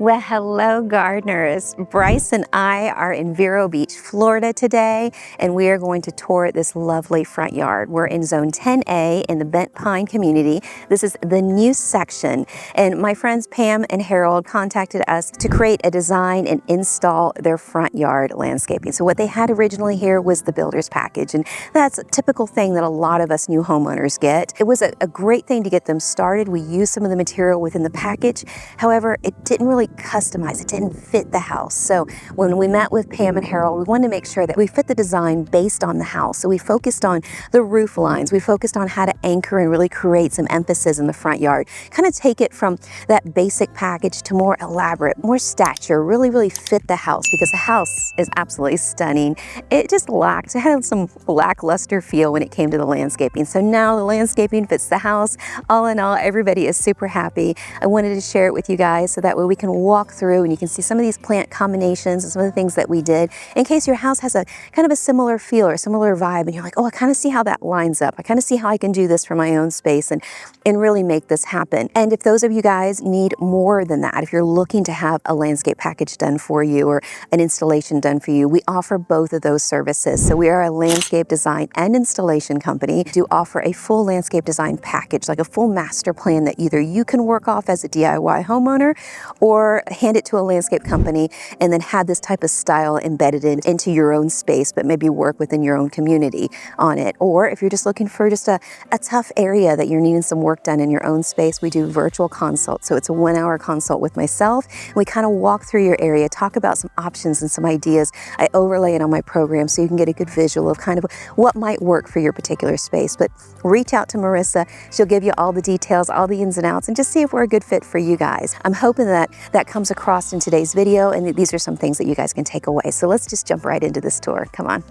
Well, hello gardeners. Bryce and I are in Vero Beach, Florida today, and we are going to tour this lovely front yard. We're in Zone 10A in the Bent Pine community. This is the new section, and my friends Pam and Harold contacted us to create a design and install their front yard landscaping. So what they had originally here was the builder's package, and that's a typical thing that a lot of us new homeowners get. It was a great thing to get them started. We used some of the material within the package. However, it didn't really customize. It didn't fit the house. So when we met with Pam and Harold, we wanted to make sure that we fit the design based on the house. So we focused on the roof lines. We focused on how to anchor and really create some emphasis in the front yard. Kind of take it from that basic package to more elaborate, more stature, really fit the house, because the house is absolutely stunning. It just lacked, it had some lackluster feel when it came to the landscaping. So now the landscaping fits the house. All in all, everybody is super happy. I wanted to share it with you guys so that way we can walk through and you can see some of these plant combinations and some of the things that we did in case your house has a kind of a similar feel or similar vibe and you're like, oh, I kind of see how that lines up. I kind of see how I can do this for my own space and really make this happen. And if those of you guys need more than that, if you're looking to have a landscape package done for you or an installation done for you, we offer both of those services. So we are a landscape design and installation company. We do offer a full landscape design package, like a full master plan that either you can work off as a DIY homeowner or hand it to a landscape company and then have this type of style embedded into your own space, but maybe work within your own community on it. Or if you're just looking for just a tough area that you're needing some work done in your own space, we do virtual consults. So it's a 1-hour consult with myself. And we kind of walk through your area, talk about some options and some ideas. I overlay it on my program so you can get a good visual of kind of what might work for your particular space. But reach out to Marissa. She'll give you all the details, all the ins and outs, and just see if we're a good fit for you guys. I'm hoping that comes across in today's video, and these are some things that you guys can take away. So let's just jump right into this tour. Come on.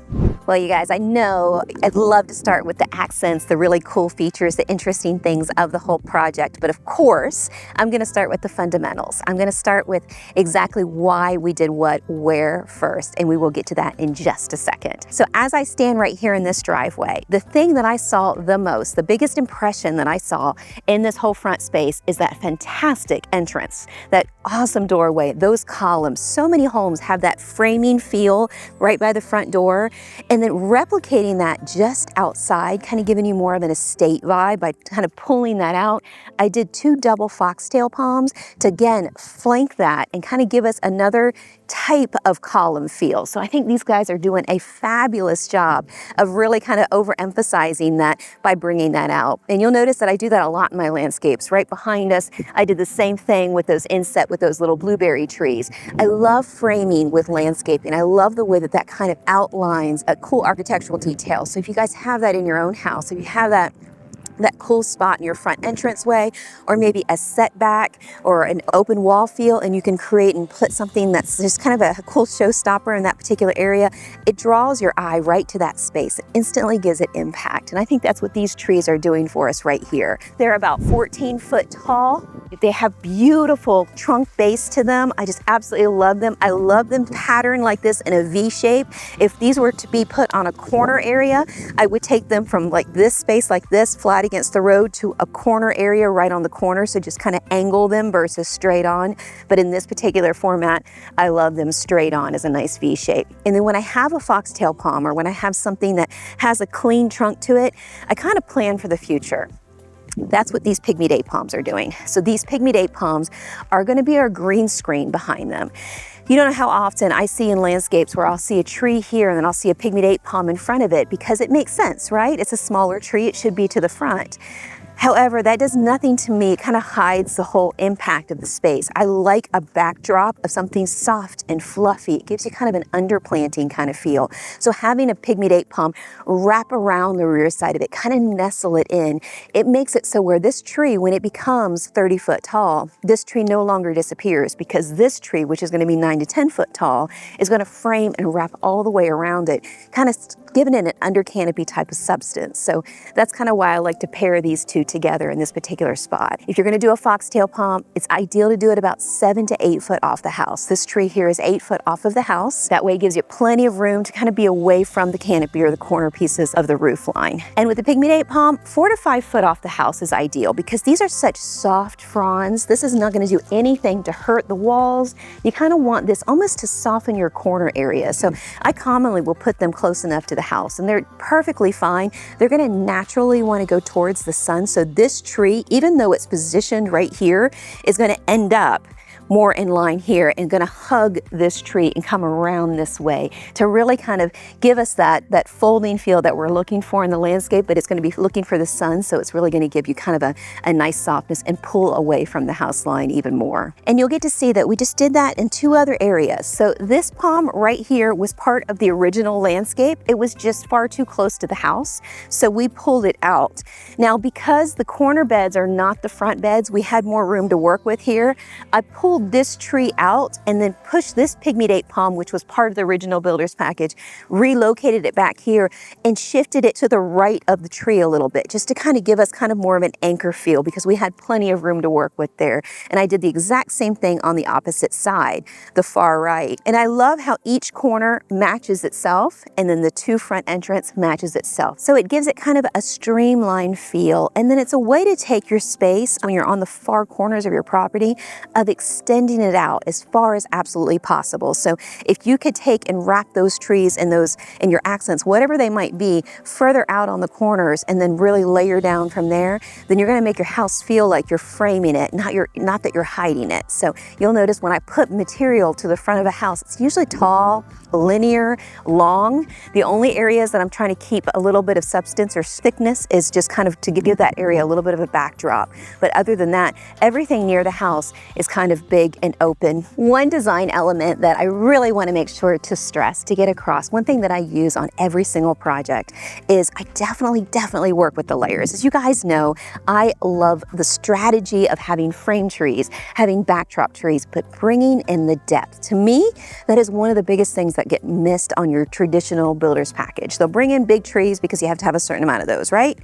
Well, you guys, I know I'd love to start with the accents, the really cool features, the interesting things of the whole project. But of course, I'm going to start with the fundamentals. I'm going to start with exactly why we did what, where first, and we will get to that in just a second. So as I stand right here in this driveway, the thing that I saw the most, the biggest impression that I saw in this whole front space is that fantastic entrance, that awesome doorway, those columns. So many homes have that framing feel right by the front door, and then replicating that just outside, kind of giving you more of an estate vibe by kind of pulling that out. I did 2 double foxtail palms to again flank that and kind of give us another type of column feel. So I think these guys are doing a fabulous job of really kind of overemphasizing that by bringing that out. And you'll notice that I do that a lot in my landscapes. Right behind us, I did the same thing with those inset with those little blueberry trees. I love framing with landscaping. I love the way that that kind of outlines a cool architectural detail. So if you guys have that in your own house, if you have that cool spot in your front entranceway, or maybe a setback or an open wall feel, and you can create and put something that's just kind of a cool showstopper in that particular area, it draws your eye right to that space. It instantly gives it impact. And I think that's what these trees are doing for us right here. They're about 14 foot tall. They have beautiful trunk base to them. I just absolutely love them. I love them patterned like this in a V shape. If these were to be put on a corner area, I would take them from like this space like this, flat against the road, to a corner area right on the corner. So just kind of angle them versus straight on. But in this particular format, I love them straight on as a nice V shape. And then when I have a foxtail palm, or when I have something that has a clean trunk to it, I kind of plan for the future. That's what these pygmy date palms are doing. So these pygmy date palms are going to be our green screen behind them. You don't know how often I see in landscapes where I'll see a tree here and then I'll see a pygmy date palm in front of it, because it makes sense, right? It's a smaller tree, it should be to the front. However, that does nothing to me. It kind of hides the whole impact of the space. I like a backdrop of something soft and fluffy. It gives you kind of an underplanting kind of feel. So having a pygmy date palm wrap around the rear side of it, kind of nestle it in, it makes it so where this tree, when it becomes 30 foot tall, this tree no longer disappears, because this tree, which is going to be 9 to 10 foot tall, is going to frame and wrap all the way around it, kind of giving it an under canopy type of substance. So that's kind of why I like to pair these two together in this particular spot. If you're gonna do a foxtail palm, it's ideal to do it about 7 to 8 foot off the house. This tree here is 8 foot off of the house. That way it gives you plenty of room to kind of be away from the canopy or the corner pieces of the roof line. And with the pygmy date palm, 4 to 5 foot off the house is ideal because these are such soft fronds. This is not gonna do anything to hurt the walls. You kind of want this almost to soften your corner area. So I commonly will put them close enough to the house and they're perfectly fine. They're gonna naturally wanna go towards the sun. So this tree, even though it's positioned right here, is gonna end up more in line here and gonna hug this tree and come around this way to really kind of give us that folding feel that we're looking for in the landscape, but it's gonna be looking for the sun, so it's really gonna give you kind of a nice softness and pull away from the house line even more. And you'll get to see that we just did that in 2 other areas. So this palm right here was part of the original landscape. It was just far too close to the house, so we pulled it out. Now, because the corner beds are not the front beds, we had more room to work with here. I pulled this tree out and then pushed this pygmy date palm, which was part of the original builder's package, relocated it back here and shifted it to the right of the tree a little bit, just to kind of give us kind of more of an anchor feel because we had plenty of room to work with there. And I did the exact same thing on the opposite side, the far right. And I love how each corner matches itself and then the 2 front entrance matches itself. So it gives it kind of a streamlined feel. And then it's a way to take your space when you're on the far corners of your property of extending it out as far as absolutely possible. So if you could take and wrap those trees and your accents, whatever they might be, further out on the corners and then really layer down from there, then you're gonna make your house feel like you're framing it, not that you're hiding it. So you'll notice when I put material to the front of a house, it's usually tall, linear, long. The only areas that I'm trying to keep a little bit of substance or thickness is just kind of to give that area a little bit of a backdrop. But other than that, everything near the house is kind of big and open. One design element that I really want to make sure to stress, to get across, one thing that I use on every single project is I definitely work with the layers. As you guys know, I love the strategy of having frame trees, having backdrop trees, but bringing in the depth. To me, that is one of the biggest things that get missed on your traditional builder's package. They'll bring in big trees because you have to have a certain amount of those, right?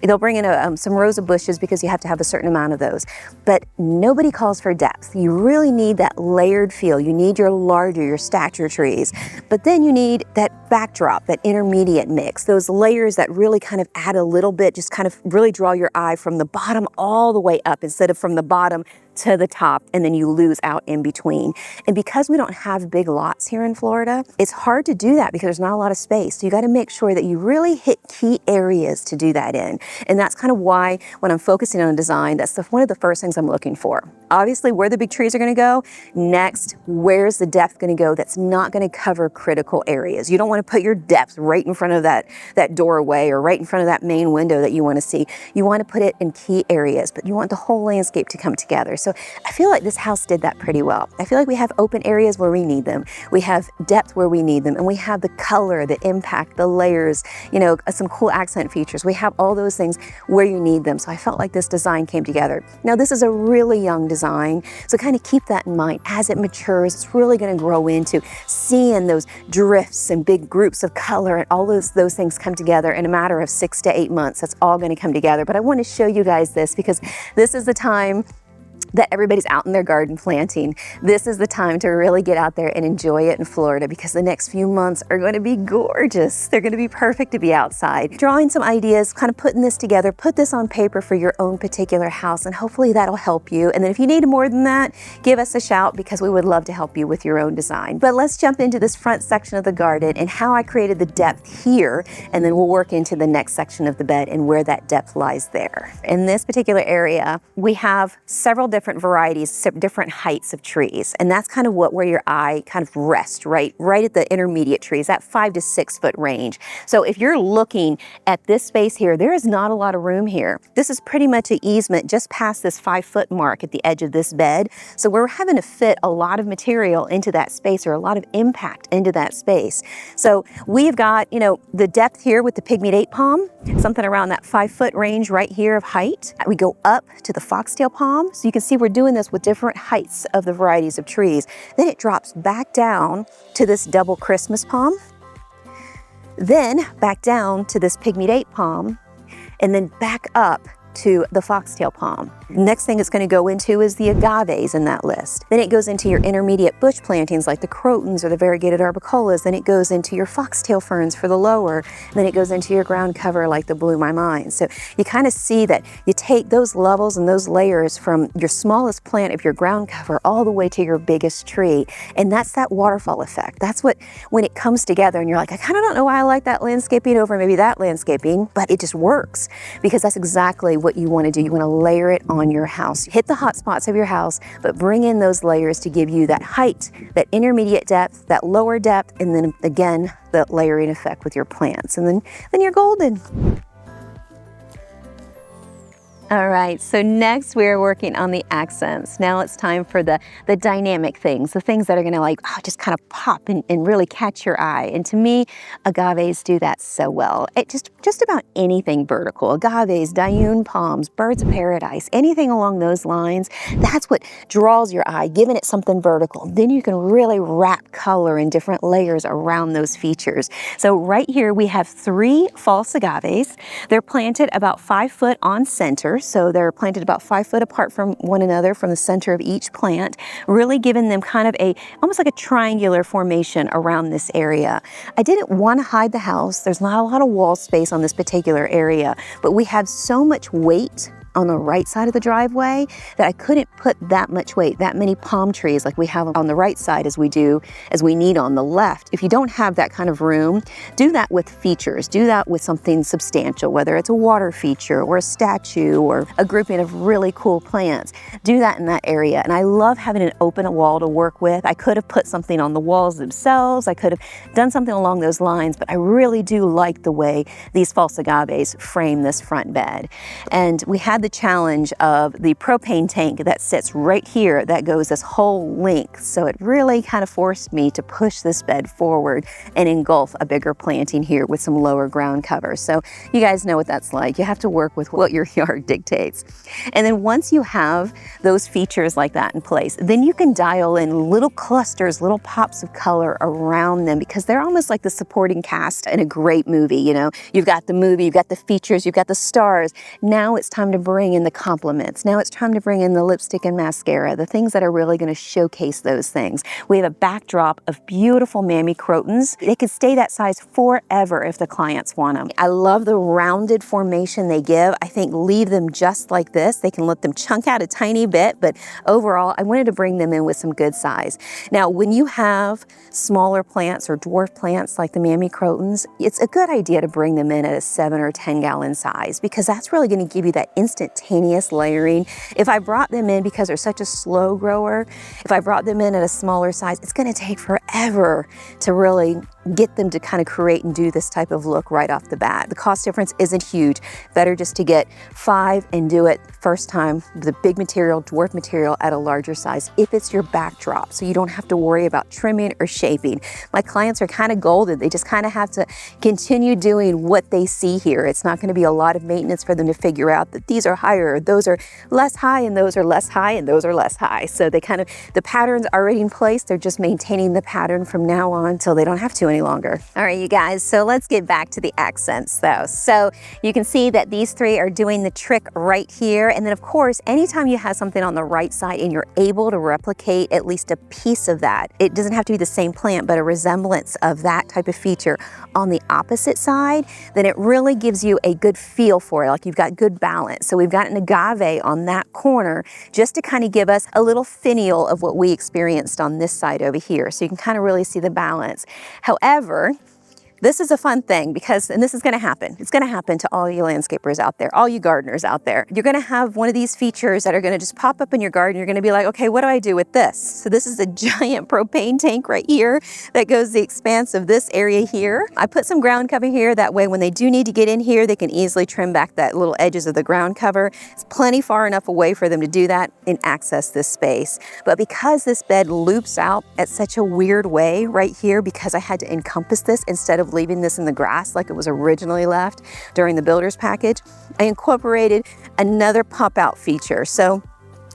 They'll bring in some rows of bushes because you have to have a certain amount of those. But nobody calls for depth. You really need that layered feel. You need your larger, your stature trees, but then you need that backdrop, that intermediate mix, those layers that really kind of add a little bit, just kind of really draw your eye from the bottom all the way up instead of from the bottom to the top and then you lose out in between. And because we don't have big lots here in Florida, it's hard to do that because there's not a lot of space. So you got to make sure that you really hit key areas to do that in. And that's kind of why when I'm focusing on design, that's one of the first things I'm looking for. Obviously, where the big trees are going to go. Next, where's the depth going to go that's not going to cover critical areas. You don't want to put your depth right in front of that doorway or right in front of that main window that you want to see. You want to put it in key areas, but you want the whole landscape to come together. So I feel like this house did that pretty well. I feel like we have open areas where we need them. We have depth where we need them. And we have the color, the impact, the layers, you know, some cool accent features. We have all those things where you need them. So I felt like this design came together. Now this is a really young design. So kind of keep that in mind. As it matures, it's really going to grow into seeing those drifts and big groups of color and all those things come together in a matter of 6 to 8 months. That's all going to come together. But I want to show you guys this because this is the time that everybody's out in their garden planting. This is the time to really get out there and enjoy it in Florida because the next few months are going to be gorgeous. They're going to be perfect to be outside. Drawing some ideas, kind of putting this together, put this on paper for your own particular house, and hopefully that'll help you. And then if you need more than that, give us a shout because we would love to help you with your own design. But let's jump into this front section of the garden and how I created the depth here, and then we'll work into the next section of the bed and where that depth lies there. In this particular area, we have several different varieties, different heights of trees. And that's kind of where your eye kind of rests, right at the intermediate trees, that 5 to 6 foot range. So if you're looking at this space here, there is not a lot of room here. This is pretty much an easement just past this 5 foot mark at the edge of this bed. So we're having to fit a lot of material into that space or a lot of impact into that space. So we've got, you know, the depth here with the pygmy date palm, something around that 5 foot range right here of height. We go up to the foxtail palm. So you can see we're doing this with different heights of the varieties of trees. Then it drops back down to this double Christmas palm, then back down to this pygmy date palm, and then back up to the foxtail palm. Next thing it's going to go into is the agaves in that list. Then it goes into your intermediate bush plantings like the crotons or the variegated arbicolas. Then it goes into your foxtail ferns for the lower. Then it goes into your ground cover like the Blew My Mind. So you kind of see that you take those levels and those layers from your smallest plant of your ground cover all the way to your biggest tree. And that's that waterfall effect. That's what, when it comes together and you're like, I kind of don't know why I like that landscaping over maybe that landscaping, but it just works because that's exactly what you want to do. You want to layer it on your house. Hit the hot spots of your house, but bring in those layers to give you that height, that intermediate depth, that lower depth, and then again, the layering effect with your plants. And then you're golden. All right, so next we're working on the accents. Now it's time for the dynamic things, the things that are gonna just kind of pop and really catch your eye. And to me, agaves do that so well. It just about anything vertical, agaves, dayun palms, birds of paradise, anything along those lines, that's what draws your eye, giving it something vertical. Then you can really wrap color in different layers around those features. So right here we have 3 false agaves. They're planted about 5 foot on center. So they're planted about 5 foot apart from one another from the center of each plant, really giving them kind of almost like a triangular formation around this area. I didn't want to hide the house. There's not a lot of wall space on this particular area, but we have so much weight on the right side of the driveway that I couldn't put that much weight, that many palm trees like we have on the right side as we need on the left. If you don't have that kind of room, do that with features. Do that with something substantial, whether it's a water feature or a statue or a grouping of really cool plants. Do that in that area. And I love having an open wall to work with. I could have put something on the walls themselves. I could have done something along those lines, but I really do like the way these false agaves frame this front bed. And we had the challenge of the propane tank that sits right here that goes this whole length. So it really kind of forced me to push this bed forward and engulf a bigger planting here with some lower ground cover. So you guys know what that's like. You have to work with what your yard dictates. And then once you have those features like that in place, then you can dial in little clusters, little pops of color around them because they're almost like the supporting cast in a great movie. You know, you've got the movie, you've got the features, you've got the stars. Now it's time to bring in the compliments. Now it's time to bring in the lipstick and mascara, the things that are really going to showcase those things. We have a backdrop of beautiful mammy crotons. They could stay that size forever if the clients want them. I love the rounded formation they give. I think leave them just like this. They can let them chunk out a tiny bit, but overall, I wanted to bring them in with some good size. Now, when you have smaller plants or dwarf plants like the mammy crotons, it's a good idea to bring them in at a 7 or 10 gallon size because that's really going to give you that instantaneous layering. If I brought them in because they're such a slow grower, if I brought them in at a smaller size, it's going to take forever to really get them to kind of create and do this type of look right off the bat. The cost difference isn't huge. Better just to get 5 and do it first time, the big material, dwarf material at a larger size if it's your backdrop, so you don't have to worry about trimming or shaping. My clients are kind of golden. They just kind of have to continue doing what they see here. It's not going to be a lot of maintenance for them to figure out that these are higher, or those are less high, and those are less high, and those are less high. So they kind of, the pattern's already in place. They're just maintaining the pattern from now on until they don't have to any longer. All right, you guys, so let's get back to the accents though. So you can see that these 3 are doing the trick right here. And then of course, anytime you have something on the right side and you're able to replicate at least a piece of that, it doesn't have to be the same plant, but a resemblance of that type of feature on the opposite side, then it really gives you a good feel for it. Like you've got good balance. So we've got an agave on that corner just to kind of give us a little finial of what we experienced on this side over here. So you can kind of really see the balance. However, this is a fun thing because, and this is going to happen. It's going to happen to all you landscapers out there, all you gardeners out there. You're going to have one of these features that are going to just pop up in your garden. You're going to be like, okay, what do I do with this? So this is a giant propane tank right here that goes the expanse of this area here. I put some ground cover here. That way, when they do need to get in here, they can easily trim back that little edges of the ground cover. It's plenty far enough away for them to do that and access this space. But because this bed loops out at such a weird way right here, because I had to encompass this instead of leaving this in the grass like it was originally left during the builder's package, I incorporated another pop out feature. So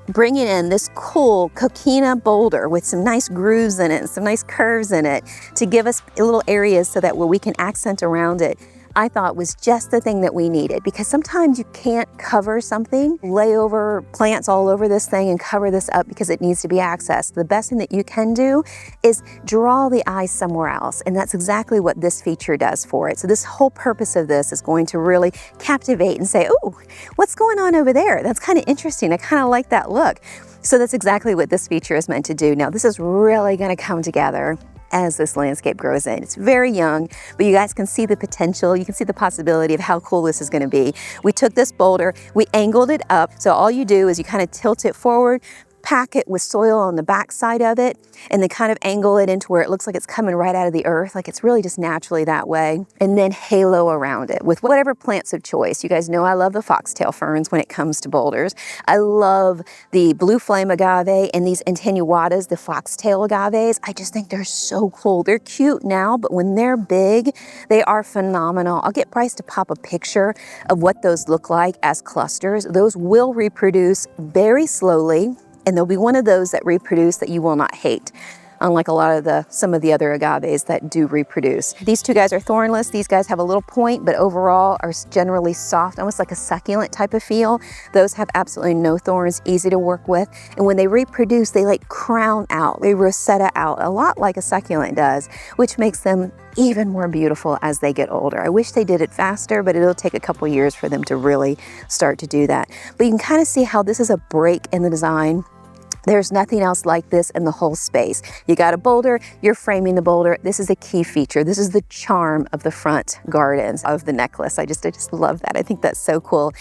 bringing in this cool coquina boulder with some nice grooves in it and some nice curves in it to give us little areas so that where we can accent around it. I thought was just the thing that we needed, because sometimes you can't cover something, lay over plants all over this thing and cover this up because it needs to be accessed. The best thing that you can do is draw the eye somewhere else, and that's exactly what this feature does for it. So this whole purpose of this is going to really captivate and say, oh, what's going on over there? That's kind of interesting. I kind of like that look. So that's exactly what this feature is meant to do. Now, this is really going to come together as this landscape grows in. It's very young, but you guys can see the potential. You can see the possibility of how cool this is going to be. We took this boulder, we angled it up. So all you do is you kind of tilt it forward, pack it with soil on the back side of it, and then kind of angle it into where it looks like it's coming right out of the earth, like it's really just naturally that way, and then halo around it with whatever plants of choice. You guys know I love the foxtail ferns when it comes to boulders. I love the blue flame agave and these attenuatas, the foxtail agaves. I just think they're so cool. They're cute now, but when they're big, they are phenomenal. I'll get Bryce to pop a picture of what those look like as clusters. Those will reproduce very slowly, and there'll be one of those that reproduce that you will not hate, unlike a lot of some of the other agaves that do reproduce. These two guys are thornless. These guys have a little point, but overall are generally soft, almost like a succulent type of feel. Those have absolutely no thorns, easy to work with. And when they reproduce, they like crown out, they rosetta out, a lot like a succulent does, which makes them even more beautiful as they get older. I wish they did it faster, but it'll take a couple years for them to really start to do that. But you can kind of see how this is a break in the design. There's nothing else like this in the whole space. You got a boulder, you're framing the boulder. This is a key feature. This is the charm of the front gardens of the necklace. I just love that. I think that's so cool.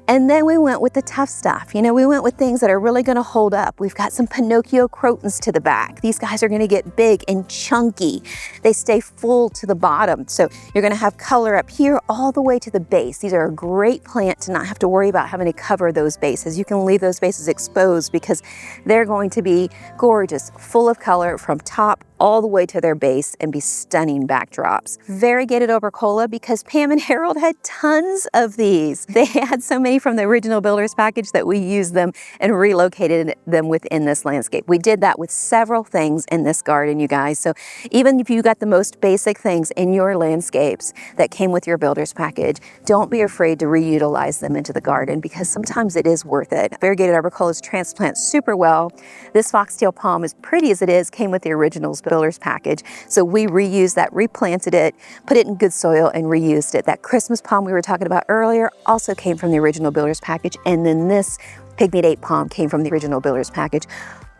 And then we went with the tough stuff. You know, we went with things that are really gonna hold up. We've got some Pinocchio crotons to the back. These guys are gonna get big and chunky. They stay full to the bottom. So you're gonna have color up here all the way to the base. These are a great plant to not have to worry about having to cover those bases. You can leave those bases exposed because they're going to be gorgeous, full of color from top all the way to their base and be stunning backdrops. Variegated Obercola, because Pam and Harold had tons of these. They had so many from the original builder's package that we used them and relocated them within this landscape. We did that with several things in this garden, you guys. So even if you got the most basic things in your landscapes that came with your builder's package, don't be afraid to reutilize them into the garden, because sometimes it is worth it. Variegated Arborcolas transplant super well. This foxtail palm, as pretty as it is, came with the originals builder's package. So we reused that, replanted it, put it in good soil and reused it. That Christmas palm we were talking about earlier also came from the original builder's package. And then this pygmy date palm came from the original builder's package.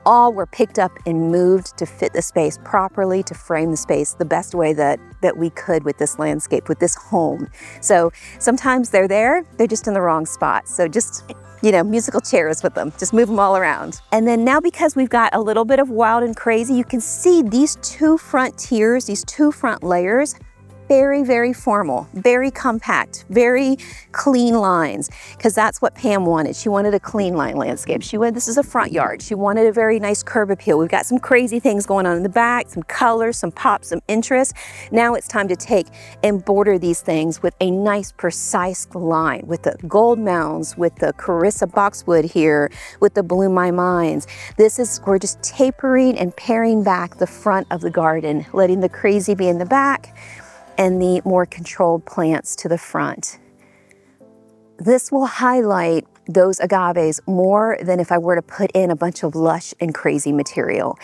All were picked up and moved to fit the space properly, to frame the space the best way that we could with this landscape, with this home. So sometimes they're there, they're just in the wrong spot. So just, you know, musical chairs with them, just move them all around. And then now, because we've got a little bit of wild and crazy, you can see these two front tiers, these two front layers, very, very formal, very compact, very clean lines, because that's what Pam wanted. She wanted a clean line landscape. She wanted, this is a front yard. She wanted a very nice curb appeal. We've got some crazy things going on in the back, some colors, some pop, some interest. Now it's time to take and border these things with a nice, precise line, with the gold mounds, with the Carissa boxwood here, with the Bloom My Minds. This is, we're just tapering and paring back the front of the garden, letting the crazy be in the back and the more controlled plants to the front. This will highlight those agaves more than if I were to put in a bunch of lush and crazy material.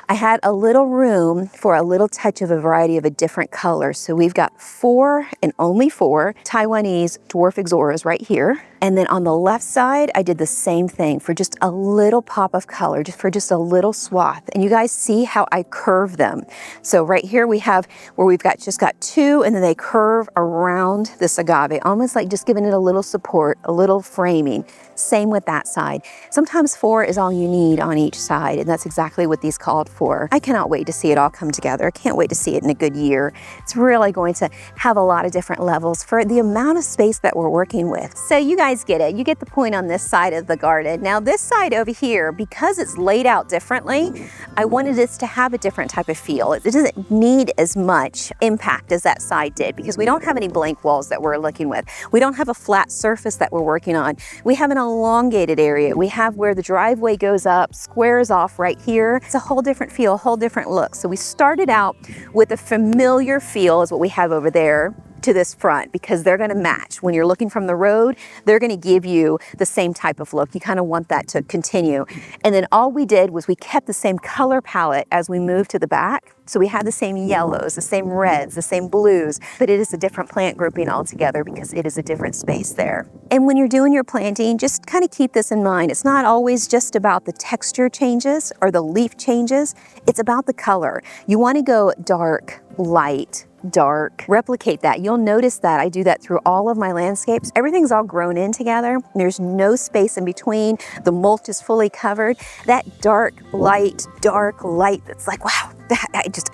I had a little room for a little touch of a variety of a different color. So we've got 4 and only 4 Taiwanese dwarf ixoras right here. And then on the left side, I did the same thing for just a little pop of color, just for just a little swath. And you guys see how I curve them. So right here we have where we've got just got 2, and then they curve around this agave, almost like just giving it a little support, a little framing. Same with that side. Sometimes 4 is all you need on each side, and that's exactly what these called for. I cannot wait to see it all come together. I can't wait to see it in a good year. It's really going to have a lot of different levels for the amount of space that we're working with. So you guys get it. You get the point on this side of the garden. Now this side over here, because it's laid out differently, I wanted this to have a different type of feel. It doesn't need as much impact as that side did, because we don't have any blank walls that we're looking with. We don't have a flat surface that we're working on. We have an elongated area. We have where the driveway goes up, squares off right here. It's a whole different feel, a whole different look. So we started out with a familiar feel is what we have over there, to this front because they're gonna match. When you're looking from the road, they're gonna give you the same type of look. You kind of want that to continue. And then all we did was we kept the same color palette as we moved to the back. So we had the same yellows, the same reds, the same blues, but it is a different plant grouping altogether because it is a different space there. And when you're doing your planting, just kind of keep this in mind. It's not always just about the texture changes or the leaf changes. It's about the color. You want to go dark, light, dark, replicate that. You'll notice that I do that through all of my landscapes. Everything's all grown in together. There's no space in between. The mulch is fully covered. That dark light that's like, wow,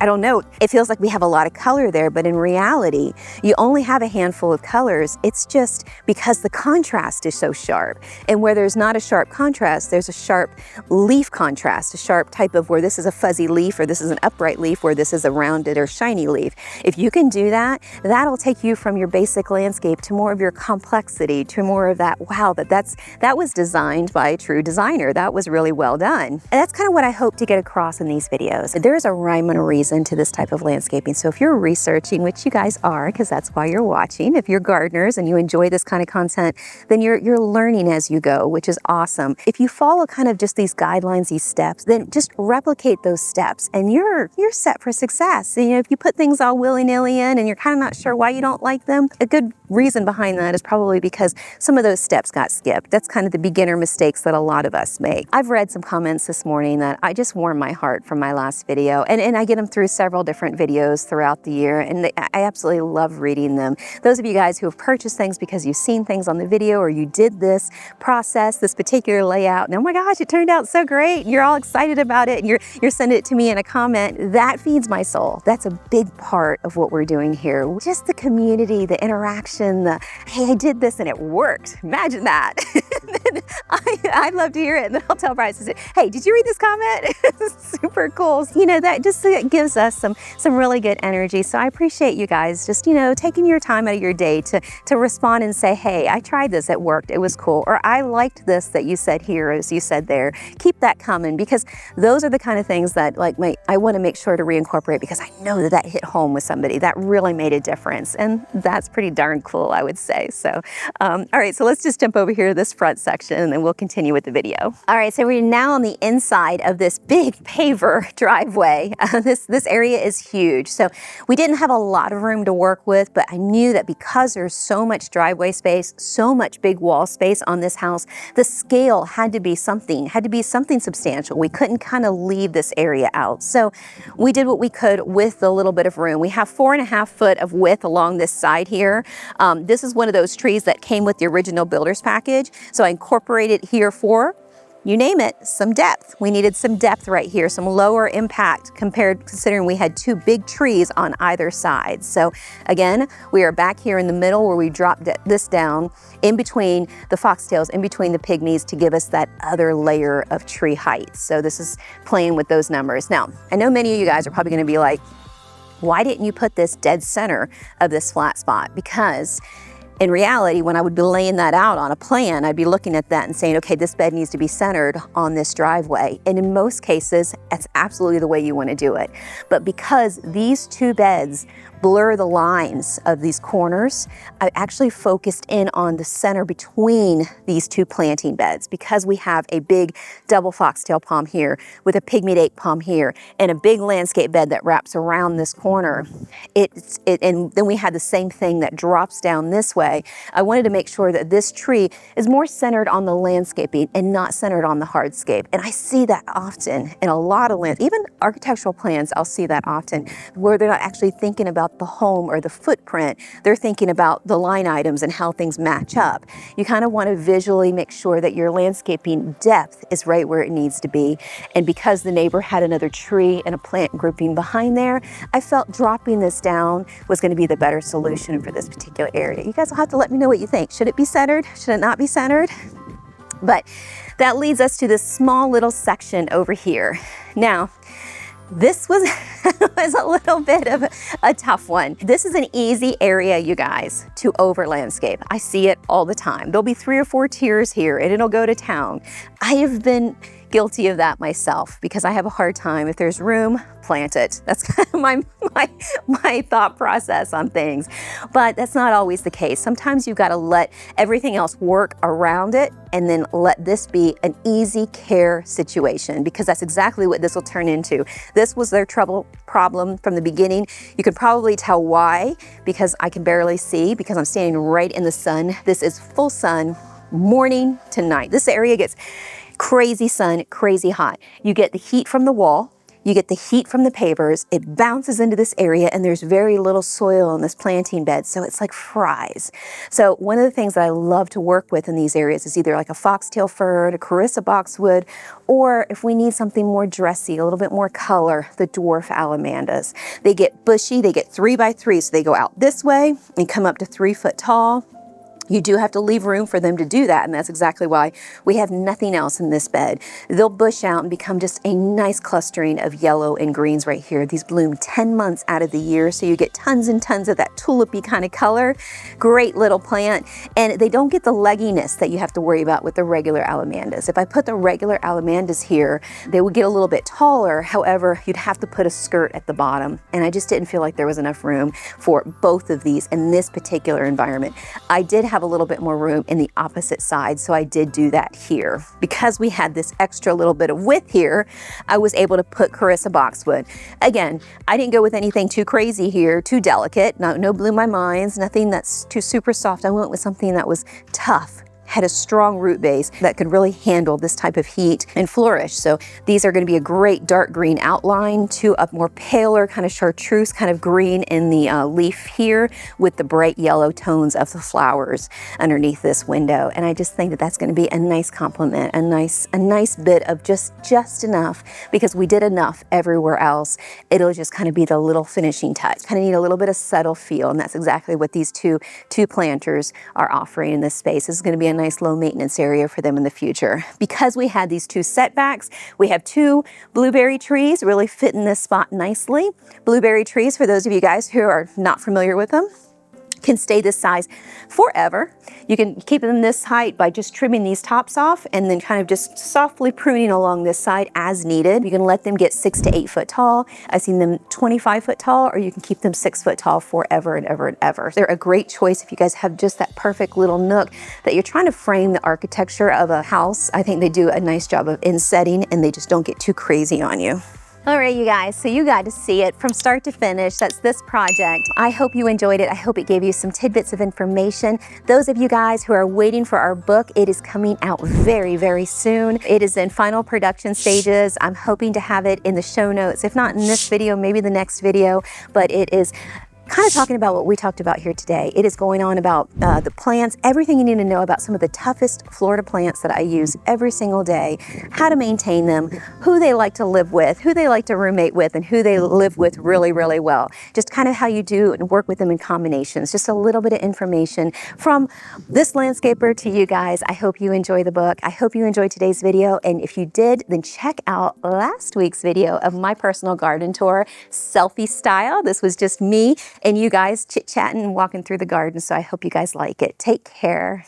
I don't know. It feels like we have a lot of color there, but in reality, you only have a handful of colors. It's just because the contrast is so sharp. And where there's not a sharp contrast, there's a sharp leaf contrast, a sharp type of where this is a fuzzy leaf or this is an upright leaf, where this is a rounded or shiny leaf. If you can do that, that'll take you from your basic landscape to more of your complexity, to more of that, wow, that was designed by a true designer. That was really well done. And that's kind of what I hope to get across in these videos. There's a rhyme and a reason to this type of landscaping. So if you're researching, which you guys are, because that's why you're watching, if you're gardeners and you enjoy this kind of content, then you're learning as you go, which is awesome. If you follow kind of just these guidelines, these steps, then just replicate those steps and you're set for success. And, if you put things all willy-nilly in and you're kind of not sure why you don't like them, a good reason behind that is probably because some of those steps got skipped. That's kind of the beginner mistakes that a lot of us make. I've read some comments this morning that I just warmed my heart from my last video, and I get them through several different videos throughout the year, and I absolutely love reading them. Those of you guys who have purchased things because you've seen things on the video or you did this process, this particular layout, and oh my gosh, it turned out so great, and you're all excited about it, and you're sending it to me in a comment, that feeds my soul. That's a big part of what we're doing here. Just the community, the interaction, the, hey, I did this and it worked. Imagine that. I'd love to hear it. And then I'll tell Bryce, hey, did you read this comment? It's super cool. That just gives us some really good energy. So I appreciate you guys just, taking your time out of your day to respond and say, hey, I tried this, it worked, it was cool. Or I liked this that you said here, as you said there. Keep that coming, because those are the kind of things that I want to make sure to reincorporate, because I know that hit home with somebody. That really made a difference. And that's pretty darn cool, I would say. So, all right, so let's just jump over here to this front section and then we'll continue with the video. All right, so we're now on the inside of this big paver driveway. This area is huge. So we didn't have a lot of room to work with, but I knew that because there's so much driveway space, so much big wall space on this house, the scale had to be something substantial. We couldn't kind of leave this area out. So we did what we could with the little bit of room. We have 4.5 foot of width along this side here. This is one of those trees that came with the original builder's package. So I incorporated here for, you name it, some depth. We needed some depth right here, some lower impact considering we had 2 big trees on either side. So again, we are back here in the middle where we dropped this down in between the foxtails, in between the pygmies, to give us that other layer of tree height. So this is playing with those numbers. Now, I know many of you guys are probably gonna be like, why didn't you put this dead center of this flat spot? Because in reality, when I would be laying that out on a plan, I'd be looking at that and saying, okay, this bed needs to be centered on this driveway. And in most cases, that's absolutely the way you want to do it. But because these 2 beds blur the lines of these corners, I actually focused in on the center between these 2 planting beds, because we have a big double foxtail palm here with a pygmy date palm here and a big landscape bed that wraps around this corner. And then we had the same thing that drops down this way. I wanted to make sure that this tree is more centered on the landscaping and not centered on the hardscape. And I see that often in a lot of even architectural plans, I'll see that often, where they're not actually thinking about the home or the footprint. They're thinking about the line items and how things match up. You kind of want to visually make sure that your landscaping depth is right where it needs to be. And because the neighbor had another tree and a plant grouping behind there, I felt dropping this down was going to be the better solution for this particular area. You guys will have to let me know what you think. Should it be centered? Should it not be centered? But that leads us to this small little section over here. Now, this was a little bit of a tough one. This is an easy area, you guys, to over landscape. I see it all the time. There'll be 3 or 4 tiers here and it'll go to town. I have been guilty of that myself because I have a hard time. If there's room, plant it. That's kind of my thought process on things. But that's not always the case. Sometimes you've got to let everything else work around it and then let this be an easy care situation, because that's exactly what this will turn into. This was their problem from the beginning. You can probably tell why, because I can barely see because I'm standing right in the sun. This is full sun, morning to night. This area gets crazy sun, crazy hot. You get the heat from the wall, you get the heat from the pavers, it bounces into this area, and there's very little soil on this planting bed, so it's like fries. So one of the things that I love to work with in these areas is either like a foxtail fir, a Carissa boxwood, or if we need something more dressy, a little bit more color, the dwarf alamandas. They get bushy, they get 3 by 3, so they go out this way and come up to 3 foot tall. You do have to leave room for them to do that, and that's exactly why we have nothing else in this bed. They'll bush out and become just a nice clustering of yellow and greens right here. These bloom 10 months out of the year, so you get tons and tons of that tulipy kind of color. Great little plant, and they don't get the legginess that you have to worry about with the regular alamandas. If I put the regular alamandas here, they would get a little bit taller. However, you'd have to put a skirt at the bottom, and I just didn't feel like there was enough room for both of these in this particular environment. I did have a little bit more room in the opposite side, so I did do that here. Because we had this extra little bit of width here, I was able to put Carissa boxwood. Again, I didn't go with anything too crazy here, too delicate, no blew my minds, nothing that's too super soft. I went with something that was tough, had a strong root base that could really handle this type of heat and flourish. So these are going to be a great dark green outline to a more paler kind of chartreuse kind of green in the leaf here with the bright yellow tones of the flowers underneath this window. And I just think that that's going to be a nice complement, a nice bit of just enough, because we did enough everywhere else. It'll just kind of be the little finishing touch. Kind of need a little bit of subtle feel, and that's exactly what these two planters are offering in this space. This is going to be a nice low maintenance area for them in the future. Because we had these 2 setbacks, we have 2 blueberry trees really fit in this spot nicely. Blueberry trees, for those of you guys who are not familiar with them, can stay this size forever. You can keep them this height by just trimming these tops off and then kind of just softly pruning along this side as needed. You can let them get 6 to 8 foot tall. I've seen them 25 foot tall, or you can keep them 6 foot tall forever and ever and ever. They're a great choice if you guys have just that perfect little nook that you're trying to frame the architecture of a house. I think they do a nice job of insetting, and they just don't get too crazy on you. All right, you guys, so you got to see it from start to finish. That's this project. I hope you enjoyed it. I hope it gave you some tidbits of information. Those of you guys who are waiting for our book, it is coming out very, very soon. It is in final production stages. I'm hoping to have it in the show notes, if not in this video, maybe the next video, but it is kind of talking about what we talked about here today. It is going on about the plants, everything you need to know about some of the toughest Florida plants that I use every single day, how to maintain them, who they like to live with, who they like to roommate with, and who they live with really, really well. Just kind of how you do and work with them in combinations. Just a little bit of information from this landscaper to you guys. I hope you enjoy the book. I hope you enjoyed today's video. And if you did, then check out last week's video of my personal garden tour, selfie style. This was just me and you guys chit-chatting and walking through the garden, so I hope you guys like it. Take care.